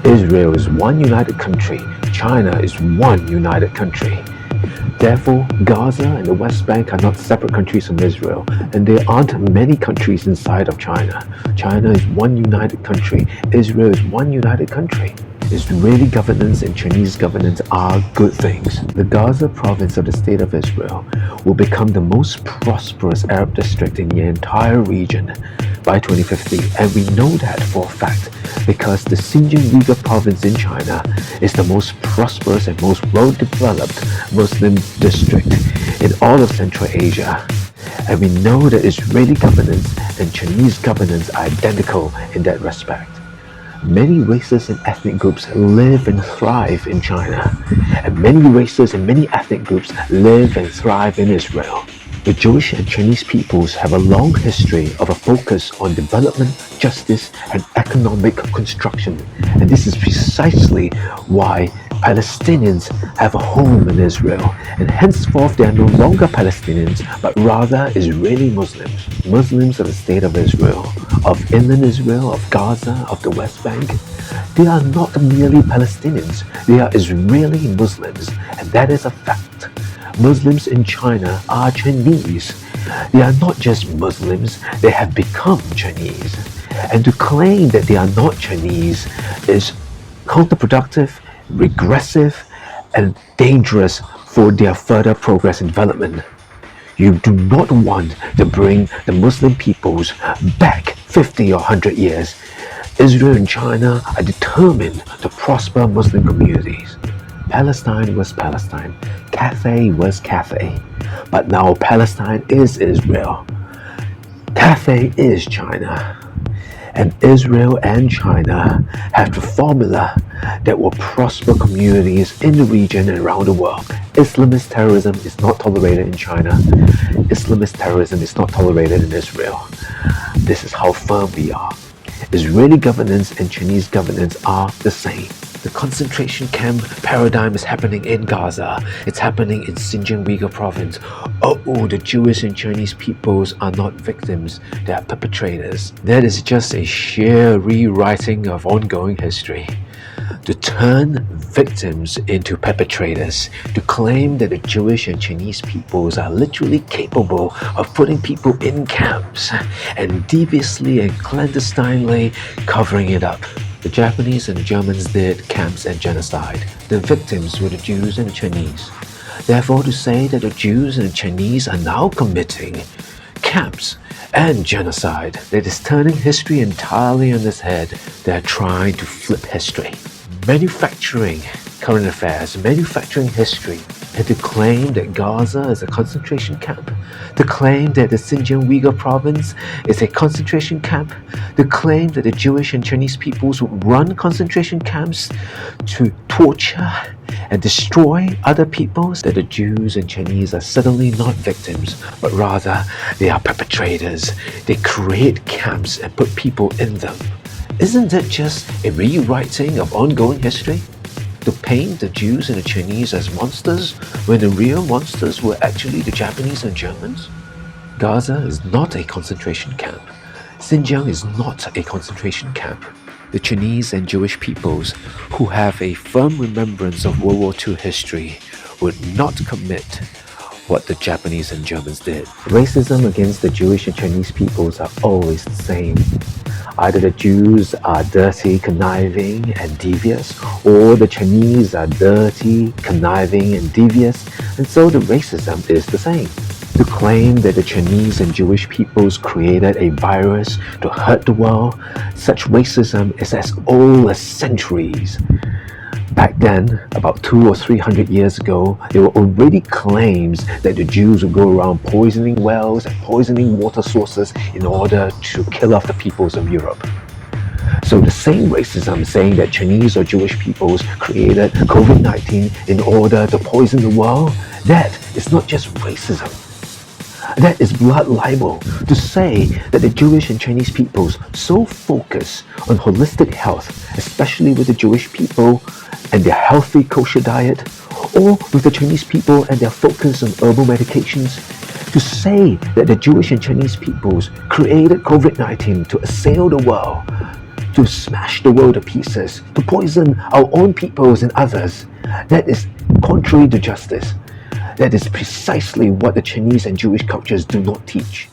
Israel is one united country. China is one united country. Therefore, Gaza and the West Bank are not separate countries from Israel, and there aren't many countries inside of China. China is one united country. Israel is one united country. Israeli governance and Chinese governance are good things. The Gaza province of the State of Israel will become the most prosperous Arab district in the entire region by 2050, and we know that for a fact because the Xinjiang province in China is the most prosperous and most well-developed Muslim district in all of Central Asia. And we know that Israeli governance and Chinese governance are identical in that respect. Many races and ethnic groups live and thrive in China, and many races and many ethnic groups live and thrive in Israel. The Jewish and Chinese peoples have a long history of a focus on development, justice, and economic construction, and this is precisely why Palestinians have a home in Israel, and henceforth they are no longer Palestinians, but rather Israeli Muslims, Muslims of the State of Israel, of Inland Israel, of Gaza, of the West Bank. They are not merely Palestinians, they are Israeli Muslims, and that is a fact. Muslims in China are Chinese. They are not just Muslims, they have become Chinese. And to claim that they are not Chinese is counterproductive, regressive, and dangerous for their further progress and development. You do not want to bring the Muslim peoples back 50 or 100 years. Israel and China are determined to prosper Muslim communities. Palestine was Palestine, Cathay was Cathay, but now Palestine is Israel. Cathay is China. And Israel and China have the formula that will prosper communities in the region and around the world. Islamist terrorism is not tolerated in China. Islamist terrorism is not tolerated in Israel. This is how firm we are. Israeli governance and Chinese governance are the same. The concentration camp paradigm is happening in Gaza. It's happening in Xinjiang Uyghur province. Oh, the Jewish and Chinese peoples are not victims, they are perpetrators. That is just a sheer rewriting of ongoing history. To turn victims into perpetrators, to claim that the Jewish and Chinese peoples are literally capable of putting people in camps and deviously and clandestinely covering it up. The Japanese and the Germans did camps and genocide. The victims were the Jews and the Chinese. Therefore, to say that the Jews and the Chinese are now committing camps and genocide, that is turning history entirely on its head. They're trying to flip history. Manufacturing current affairs, manufacturing history, and to claim that Gaza is a concentration camp, to claim that the Xinjiang Uyghur province is a concentration camp, to claim that the Jewish and Chinese peoples would run concentration camps to torture and destroy other peoples, that the Jews and Chinese are suddenly not victims, but rather they are perpetrators. They create camps and put people in them. Isn't it just a rewriting of ongoing history? To paint the Jews and the Chinese as monsters when the real monsters were actually the Japanese and Germans? Gaza is not a concentration camp. Xinjiang is not a concentration camp. The Chinese and Jewish peoples who have a firm remembrance of World War II history would not commit what the Japanese and Germans did. Racism against the Jewish and Chinese peoples are always the same. Either the Jews are dirty, conniving, and devious, or the Chinese are dirty, conniving, and devious, and so the racism is the same. To claim that the Chinese and Jewish peoples created a virus to hurt the world, such racism is as old as centuries. Back then, about 200 or 300 years ago, there were already claims that the Jews would go around poisoning wells and poisoning water sources in order to kill off the peoples of Europe. So the same racism saying that Chinese or Jewish peoples created COVID-19 in order to poison the world, that is not just racism. That is blood libel. To say that the Jewish and Chinese peoples so focus on holistic health, especially with the Jewish people and their healthy kosher diet, or with the Chinese people and their focus on herbal medications, to say that the Jewish and Chinese peoples created COVID-19 to assail the world, to smash the world to pieces, to poison our own peoples and others. That is contrary to justice. That is precisely what the Chinese and Jewish cultures do not teach.